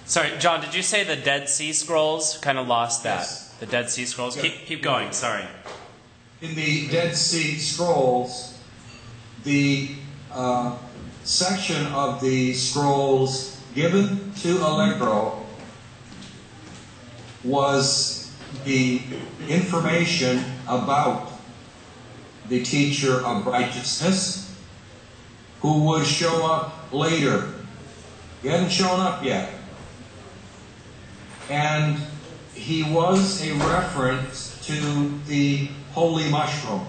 Sorry, John, did you say the Dead Sea Scrolls? Kind of lost that. Yes. The Dead Sea Scrolls? Yeah. Keep going, sorry. In the Dead Sea Scrolls, the section of the scrolls given to Allegro was the information about the teacher of righteousness who would show up later. He hadn't shown up yet. And he was a reference to the holy mushroom,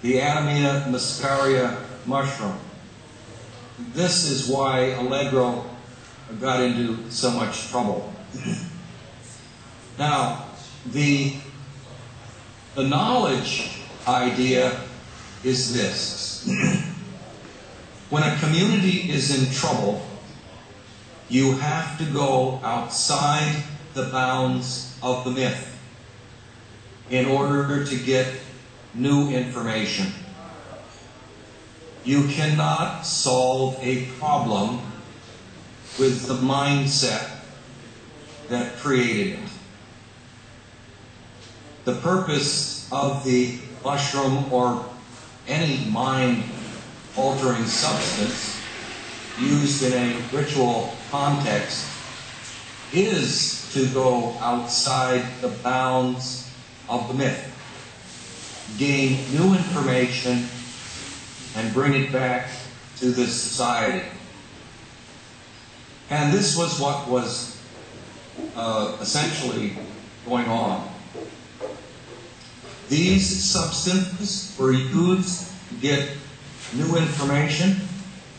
the Anemia muscaria mushroom. This is why Allegro got into so much trouble. Now, the knowledge idea is this. When a community is in trouble, you have to go outside the bounds of the myth in order to get new information. You cannot solve a problem with the mindset that created it. The purpose of the mushroom or any mind-altering substance used in a ritual context is to go outside the bounds of the myth, gain new information, and bring it back to the society. And this was what was essentially going on. These substances were used to get new information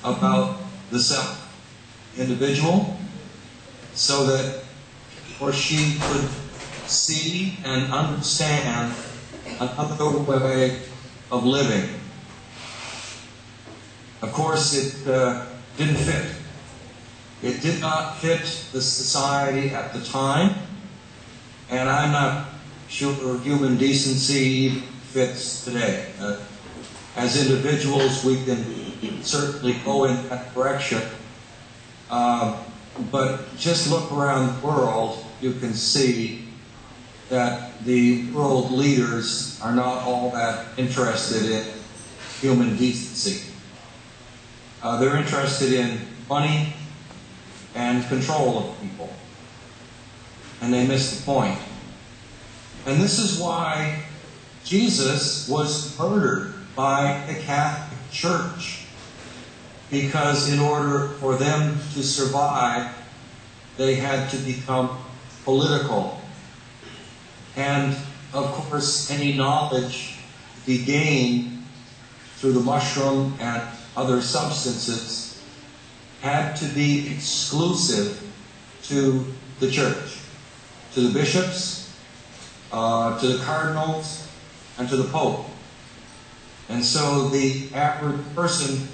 about the self-individual so that he or she could see and understand another way of living. Of course, it didn't fit. It did not fit the society at the time, and I'm not sure human decency fits today. As individuals, we can certainly go in that direction, but just look around the world, you can see that the world leaders are not all that interested in human decency. They're interested in money and control of people, and they miss the point. And this is why Jesus was murdered by the Catholic Church, because in order for them to survive, they had to become political. And of course, any knowledge to be gained through the mushroom and other substances had to be exclusive to the church, to the bishops, to the cardinals, and to the Pope. And so the average person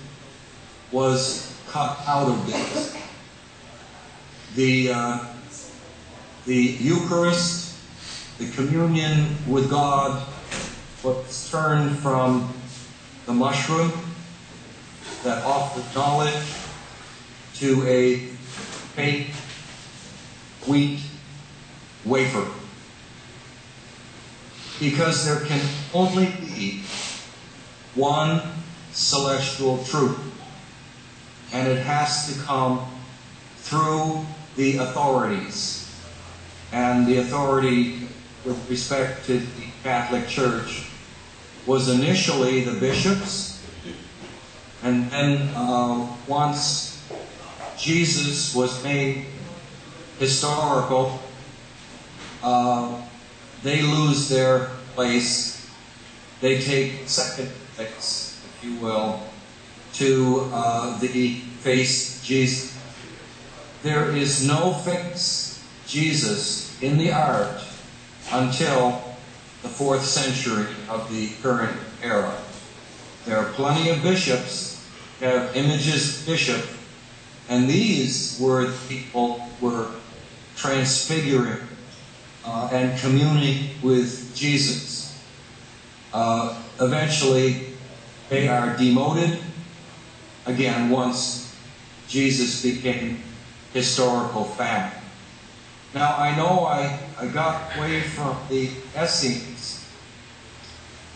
was cut out of this. The Eucharist, the communion with God, was turned from the mushroom that offered knowledge to a fake wheat wafer. Because there can only be one celestial truth, and it has to come through the authorities. And the authority with respect to the Catholic Church was initially the bishops, and then once Jesus was made historical, they lose their place. They take second place, if you will, to the face Jesus. There is no face Jesus in the art until the 4th century of the current era. There are plenty of bishops who have images of bishop, and these were the people who were transfiguring and communing with Jesus. Eventually, they are demoted, again, once Jesus became historical fact. Now, I know I got away from the Essenes,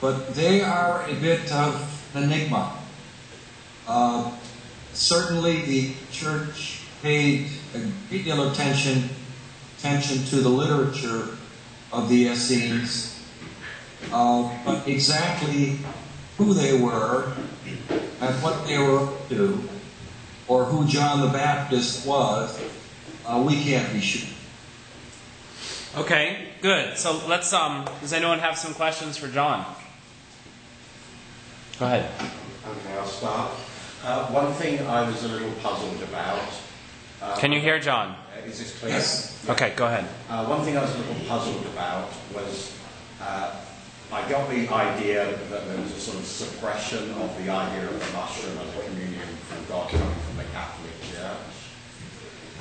but they are a bit of an enigma. Certainly the church paid a great deal of attention to the literature of the Essenes, but exactly who they were and what they were up to, or who John the Baptist was, we can't be sure. Okay, good. So let's, does anyone have some questions for John? Go ahead. Okay, I'll start. One thing I was a little puzzled about... Can you hear John? Is this clear? Yes. Yeah. Okay, go ahead. One thing I was a little puzzled about was I got the idea that there was a sort of suppression of the idea of the mushroom as a communion from God coming from the Catholic Church.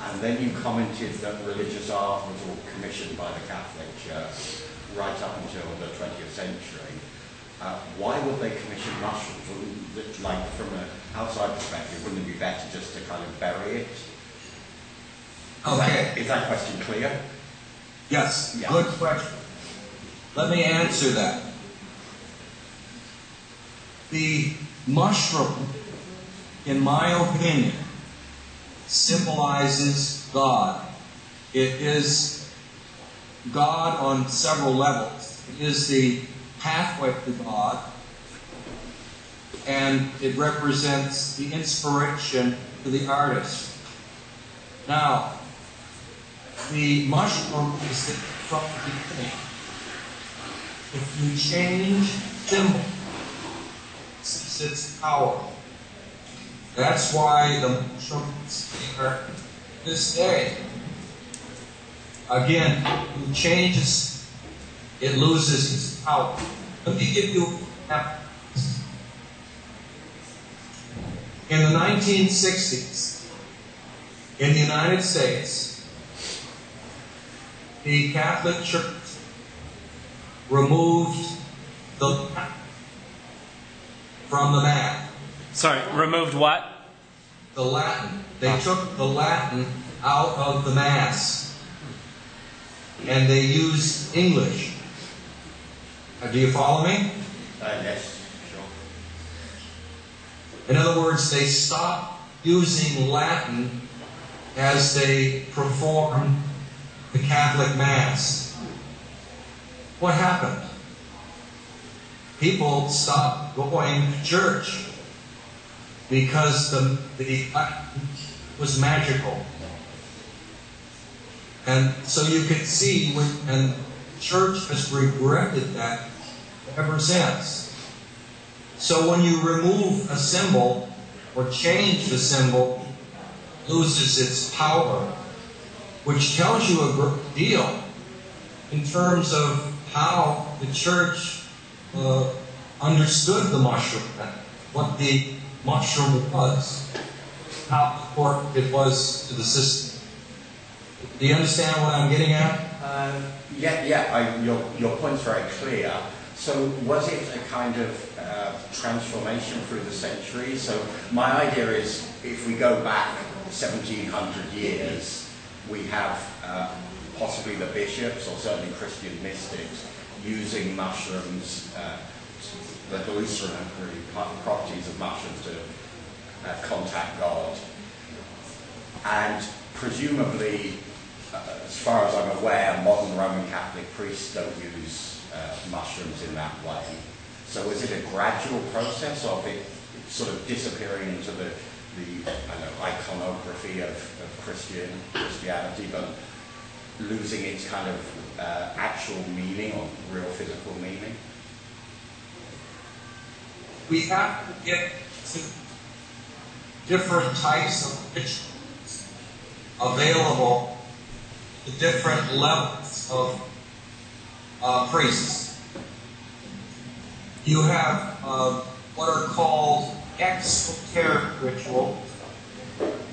And then you commented that religious art was all commissioned by the Catholic Church right up until the 20th century. Why would they commission mushrooms? Wouldn't it, like from an outside perspective, wouldn't it be better just to kind of bury it? Okay. Is that question clear? Yes, Yeah. good question. Let me answer that. The mushroom, in my opinion, symbolizes God. It is God on several levels. It is the pathway to God, and it represents the inspiration to the artist. Now, the mushroom is from the beginning. If you change symbol, it's its power. That's why the mushroom is here this day. Again, if you change it loses its power. Let me give you an example. In the 1960s, in the United States, the Catholic Church removed the Latin from the Mass. Sorry, removed what? The Latin. They took the Latin out of the Mass, and they used English. Do you follow me? Yes, sure. In other words, they stopped using Latin as they performed the Catholic Mass. What happened? People stopped going to church because the Latin was magical. And so you can see and the church has regretted that ever since. So when you remove a symbol or change the symbol, it loses its power, which tells you a great deal in terms of how the church understood the mushroom, what the mushroom was, how important it was to the system. Do you understand what I'm getting at? Your point's very clear. So was it a kind of transformation through the centuries? So my idea is, if we go back 1700 years, we have possibly the bishops, or certainly Christian mystics, using mushrooms, the hallucinatory properties of mushrooms to contact God. And presumably, as far as I'm aware, modern Roman Catholic priests don't use mushrooms in that way. So is it a gradual process of it sort of disappearing into the iconography of Christianity, but losing its kind of actual meaning or real physical meaning? We have to get to different types of rituals available to different levels of priests. You have what are called exoteric rituals.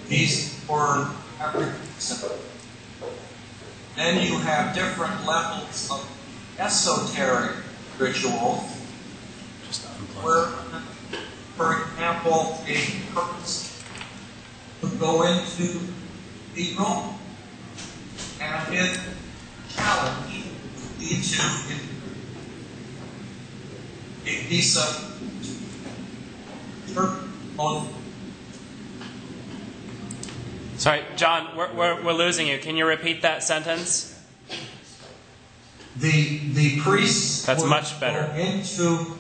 These were African. Then you have different levels of esoteric rituals, where, for example, a priest would go into cathedral, and it challenged lead to a piece of on. Sorry, John, we're losing you. Can you repeat that sentence? The priests That's would much better. go into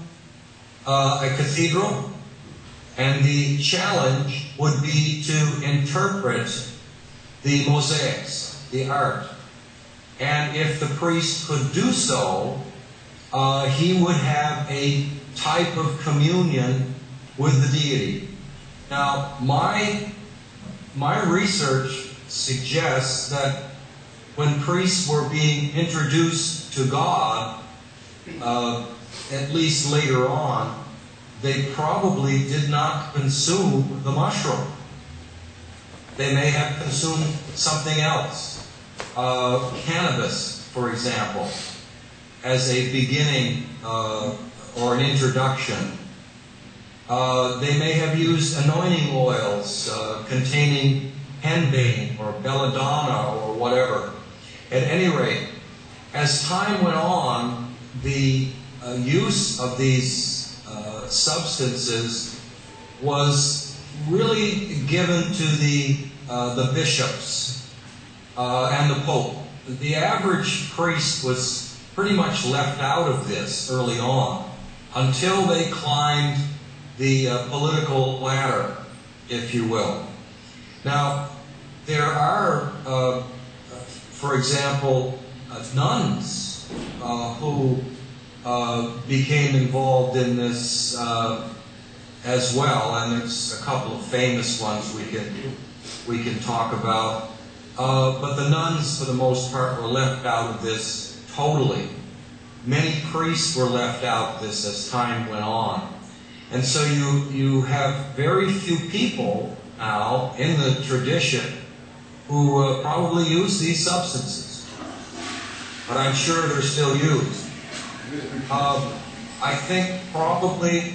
a cathedral, and the challenge would be to interpret the mosaics, the art. And if the priest could do so, he would have a type of communion with the deity. Now, my research suggests that when priests were being introduced to God, at least later on, they probably did not consume the mushroom. They may have consumed something else. Cannabis, for example, as a beginning or an introduction. They may have used anointing oils containing henbane or belladonna or whatever. At any rate, as time went on, the use of these substances was really given to the bishops and the Pope. The average priest was pretty much left out of this early on until they climbed the political ladder, if you will. Now, there are, for example, nuns who became involved in this as well, and there's a couple of famous ones we can talk about. But the nuns, for the most part, were left out of this totally. Many priests were left out of this as time went on. And so you have very few people now in the tradition who probably use these substances. But I'm sure they're still used. I think probably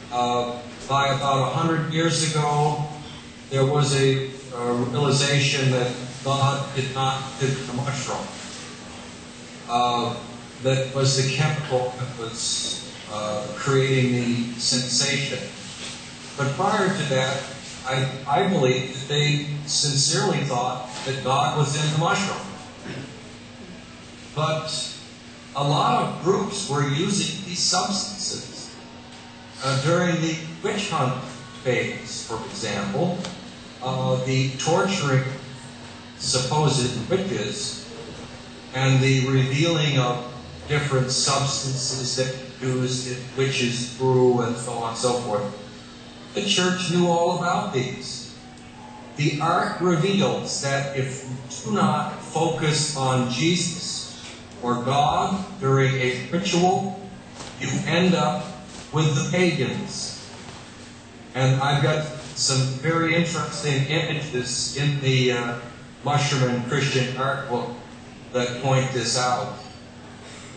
by about 100 years ago, there was a realization that God did not pick the mushroom. That was the chemical that was creating the sensation. But prior to that, I believe that they sincerely thought that God was in the mushroom. But a lot of groups were using these substances during the witch hunt phase, for example. The torturing supposed witches and the revealing of different substances that used in witches' brew and so on and so forth. The church knew all about these. The art reveals that if you do not focus on Jesus or God during a ritual, you end up with the pagans. And I've got some very interesting images in the Mushroom and Christian art book that point this out.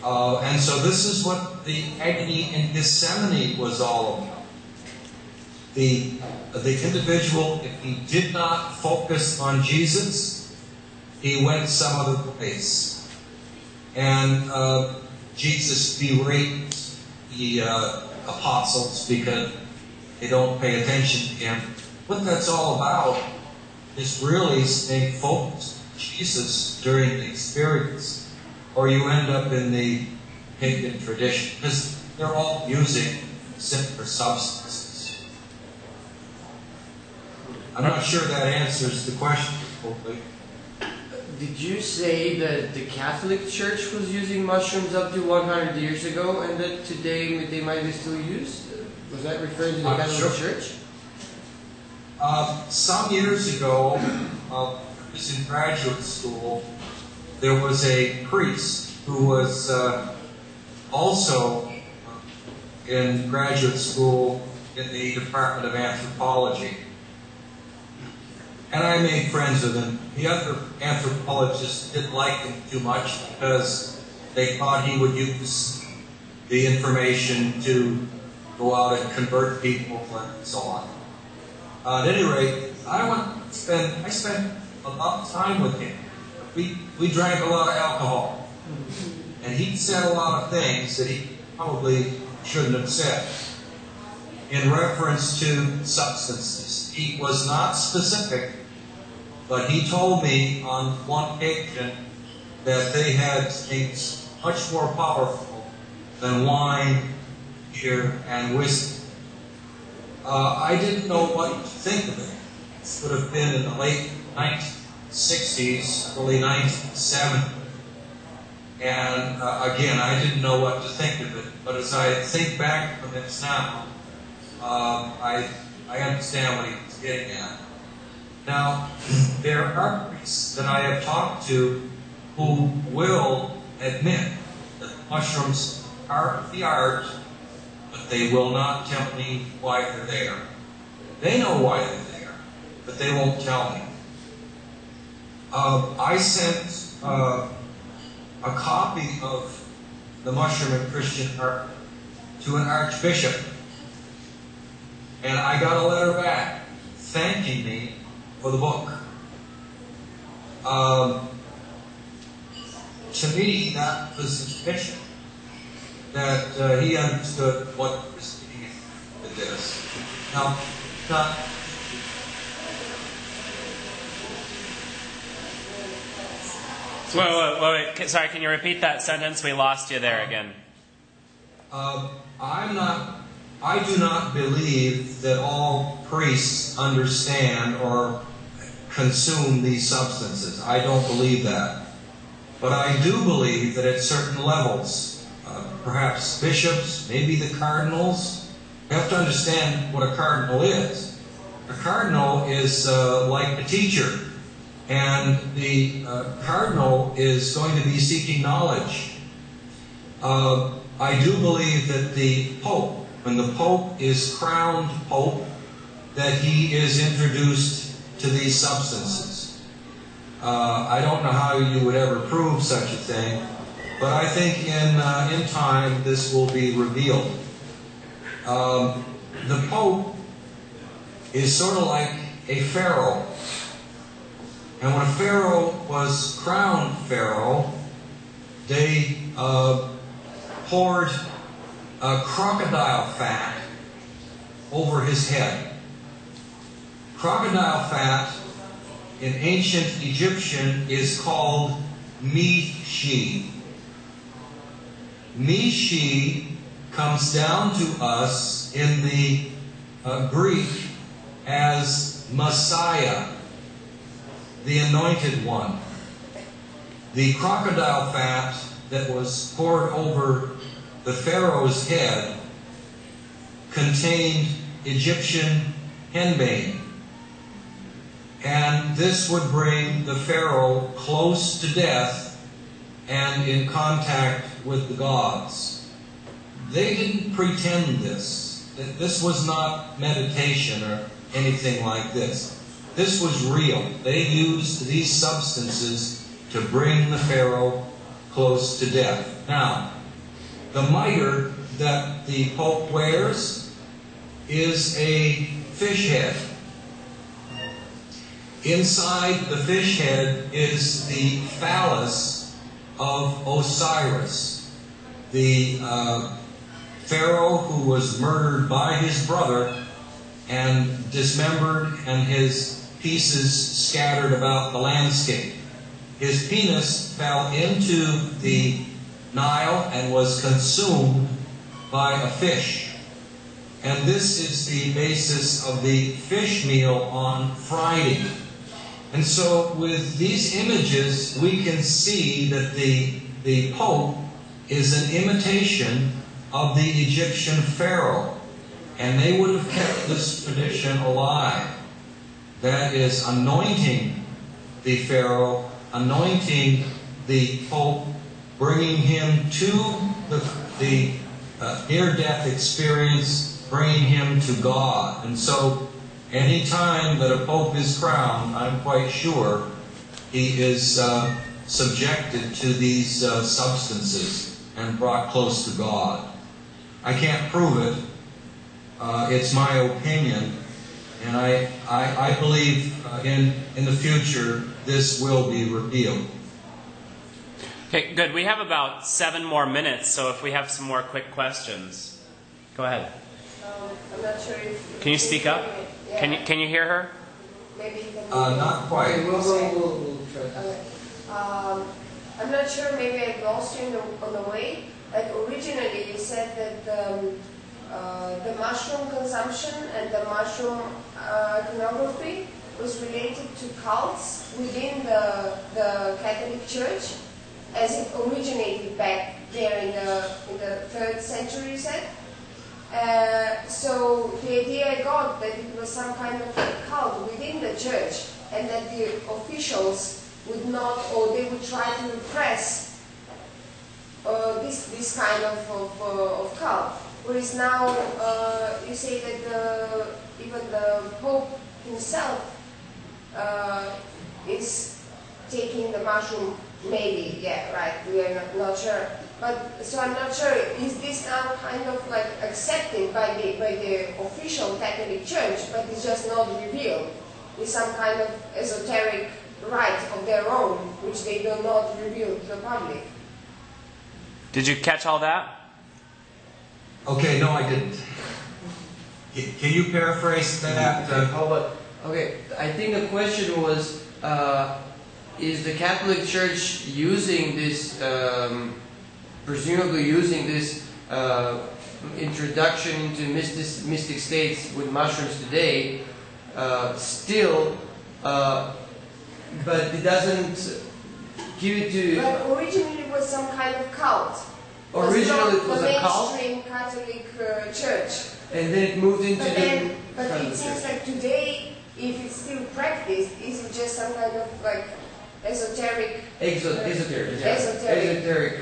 And so this is what the agony in Gethsemane was all about. The individual, if he did not focus on Jesus, he went some other place. And Jesus berates the apostles because they don't pay attention to him. What that's all about is really staying focused on Jesus during the experience, or you end up in the pagan tradition, because they're all using similar substances. I'm not sure that answers the question totally. Did you say that the Catholic Church was using mushrooms up to 100 years ago, and that today they might be still used? Was that referring to the Catholic Church? Some years ago, I was in graduate school, there was a priest who was also in graduate school in the Department of Anthropology. And I made friends with him. The other anthropologists didn't like him too much because they thought he would use the information to go out and convert people and so on. At any rate, I spent a lot of time with him. We drank a lot of alcohol. And he said a lot of things that he probably shouldn't have said in reference to substances. He was not specific, but he told me on one occasion that they had things much more powerful than wine, beer, and whiskey. I didn't know what to think of it. This would have been in the late 1960s, early 1970s. And again, I didn't know what to think of it. But as I think back from this now, I understand what he was getting at. Now, there are priests that I have talked to who will admit that mushrooms are the art, but they will not tell me why they're there. They know why they're there, but they won't tell me. I sent a copy of the Mushroom and Christian Art to an archbishop, and I got a letter back thanking me for the book. To me, that was sufficient, that he understood what was being with this. Now, not Wait. Sorry, can you repeat that sentence? We lost you there again. I do not believe that all priests understand or consume these substances. I don't believe that. But I do believe that at certain levels, perhaps bishops, maybe the cardinals, you have to understand what a cardinal is. A cardinal is like a teacher. And the cardinal is going to be seeking knowledge. I do believe that the Pope, when the Pope is crowned Pope, that he is introduced to these substances. I don't know how you would ever prove such a thing, but I think in time this will be revealed. The Pope is sort of like a pharaoh. And when a pharaoh was crowned pharaoh, they poured crocodile fat over his head. Crocodile fat in ancient Egyptian is called mishi. Mishi comes down to us in the Greek as Messiah, the anointed one. The crocodile fat that was poured over the pharaoh's head contained Egyptian henbane. And this would bring the pharaoh close to death and in contact with the gods. They didn't pretend this. This was not meditation or anything like this. This was real. They used these substances to bring the pharaoh close to death. Now, the mitre that the Pope wears is a fish head. Inside the fish head is the phallus of Osiris, the pharaoh who was murdered by his brother and dismembered and his pieces scattered about the landscape. His penis fell into the Nile and was consumed by a fish. And this is the basis of the fish meal on Friday. And so with these images, we can see that the Pope is an imitation of the Egyptian pharaoh. And they would have kept this tradition alive. That is, anointing the pharaoh, anointing the Pope, bringing him to the near-death experience, bringing him to God. And so, any time that a Pope is crowned, I'm quite sure he is subjected to these substances and brought close to God. I can't prove it. It's my opinion. And I believe in the future this will be repealed. Okay, good. We have about 7 more minutes, so if we have some more quick questions. Go ahead. I'm not sure if... Can you speak up? Yeah. Can you hear her? Maybe you can... Not quite. Okay, we'll try. Okay. I'm not sure, maybe I lost you on the way. Like originally you said that the mushroom consumption and the mushroom iconography was related to cults within the Catholic Church, as it originated back there in the 3rd century, you said. So the idea I got that it was some kind of cult within the church, and that the officials would not, or they would try to repress this kind of cult. Whereas now you say that even the Pope himself is taking the mushroom. Maybe, yeah, right. We are not sure. But so I'm not sure. Is this now kind of like accepted by the official Catholic Church, but it's just not revealed? It's some kind of esoteric right of their own, which they do not reveal to the public. Did you catch all that? Okay, no, I didn't. Can you paraphrase that? How about? Okay, I think the question was: is the Catholic Church using this, presumably using this introduction into mystic states with mushrooms today, still, but it doesn't give it to... But originally it was some kind of cult. Originally it was a cult? The mainstream Catholic Church. And then it moved into But it seems like today, if it's still practiced, is it just some kind of like esoteric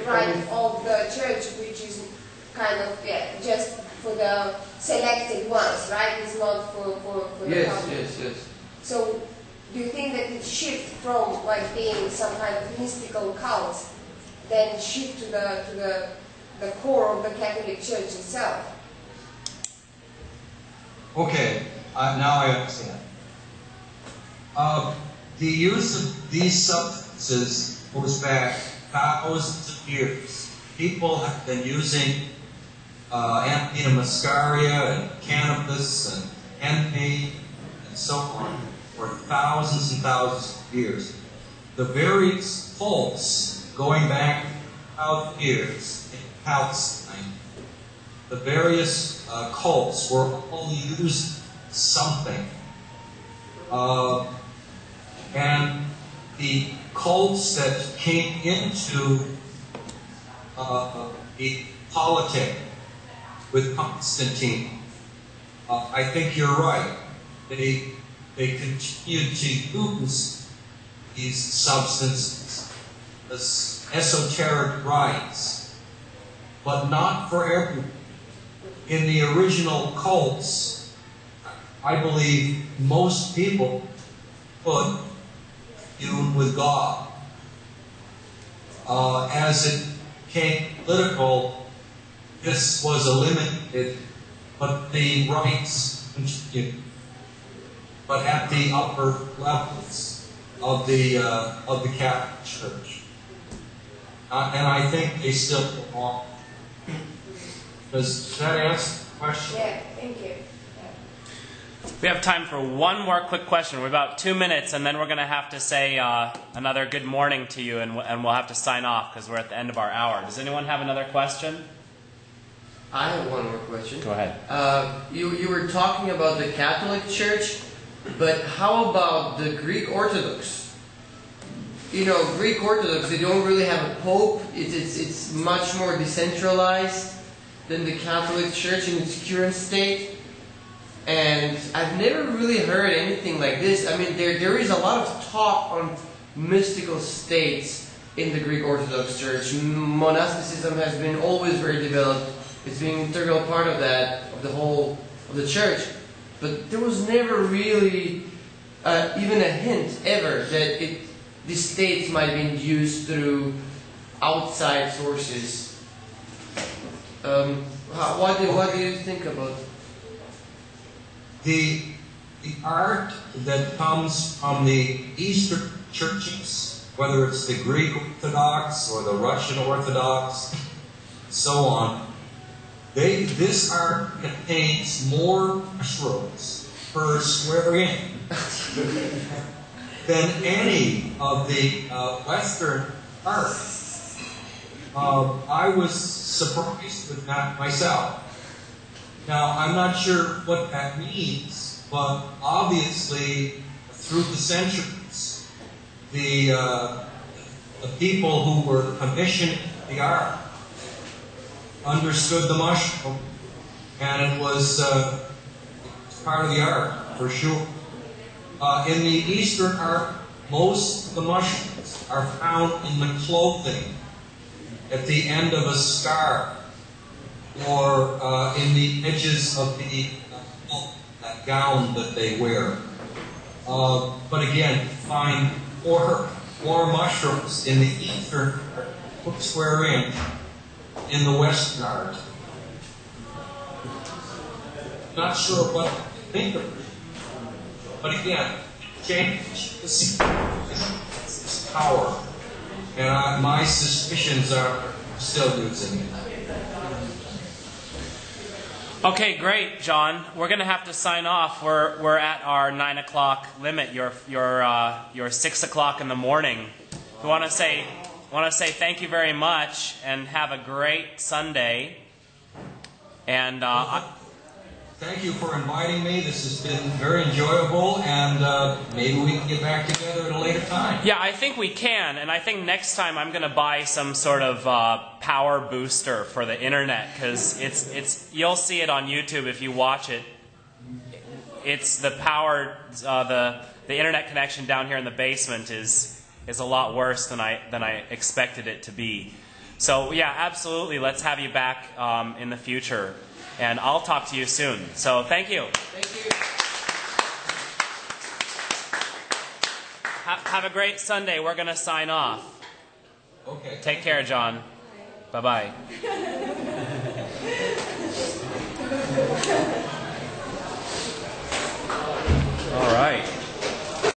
right of the church, which is kind of just for the selected ones, right? It's not for the public. Yes. So do you think that it shift from like being some kind of mystical cult, then shift to the core of the Catholic Church itself? Okay, now I understand. The use of these substances goes back thousands of years. People have been using Ampina muscaria and cannabis and hemp and so on for thousands and thousands of years. The various cults going back 1,000 years in Palestine, the various cults were all using something. And the cults that came into the politic with Constantine, I think you're right. They continued to use these substances as esoteric rites, but not for everyone. In the original cults, I believe most people could commune with God. As it became political, this was eliminated, but the rites continued. But at the upper levels of the Catholic Church, and I think they still belong. Does that answer the question? Yeah, thank you. We have time for one more quick question. We're about 2 minutes, and then we're going to have to say another good morning to you, and we'll have to sign off because we're at the end of our hour. Does anyone have another question? I have one more question. Go ahead. You were talking about the Catholic Church, but how about the Greek Orthodox? You know, Greek Orthodox, they don't really have a pope. It's much more decentralized than the Catholic Church in its current state. And I've never really heard anything like this. I mean, there is a lot of talk on mystical states in the Greek Orthodox Church. Monasticism has been always very developed. It's been an integral part of that, of the whole of the church. But there was never really even a hint ever that these states might have been used through outside sources. What do you think about it? the art that comes from the Eastern churches, whether it's the Greek Orthodox or the Russian Orthodox, so on, this art contains more mushrooms per square inch than any of the Western art. I was surprised with that myself. Now, I'm not sure what that means, but obviously, through the centuries, the people who were commissioning the art understood the mushroom, and it was part of the art, for sure. In the Eastern art, most of the mushrooms are found in the clothing at the end of a scarf, or in the edges of the that gown that they wear. But again, find more mushrooms in the Eastern art, square inch, in the Western art. Not sure what to think of it. But again, change the power. And my suspicions are still using it. Okay, great, John. We're going to have to sign off. We're at our 9 o'clock limit. You're 6 o'clock in the morning. We want to say thank you very much and have a great Sunday. And thank you for inviting me. This has been very enjoyable, and maybe we can get back together at a later time. yeah, I think we can. And I think next time I'm going to buy some sort of power booster for the internet, because you'll see it on YouTube if you watch it. It's the power, the internet connection down here in the basement is a lot worse than I expected it to be. So yeah, absolutely. Let's have you back in the future. And I'll talk to you soon. So thank you. Thank you. Have a great Sunday. We're going to sign off. Okay. Take care, John. Bye-bye.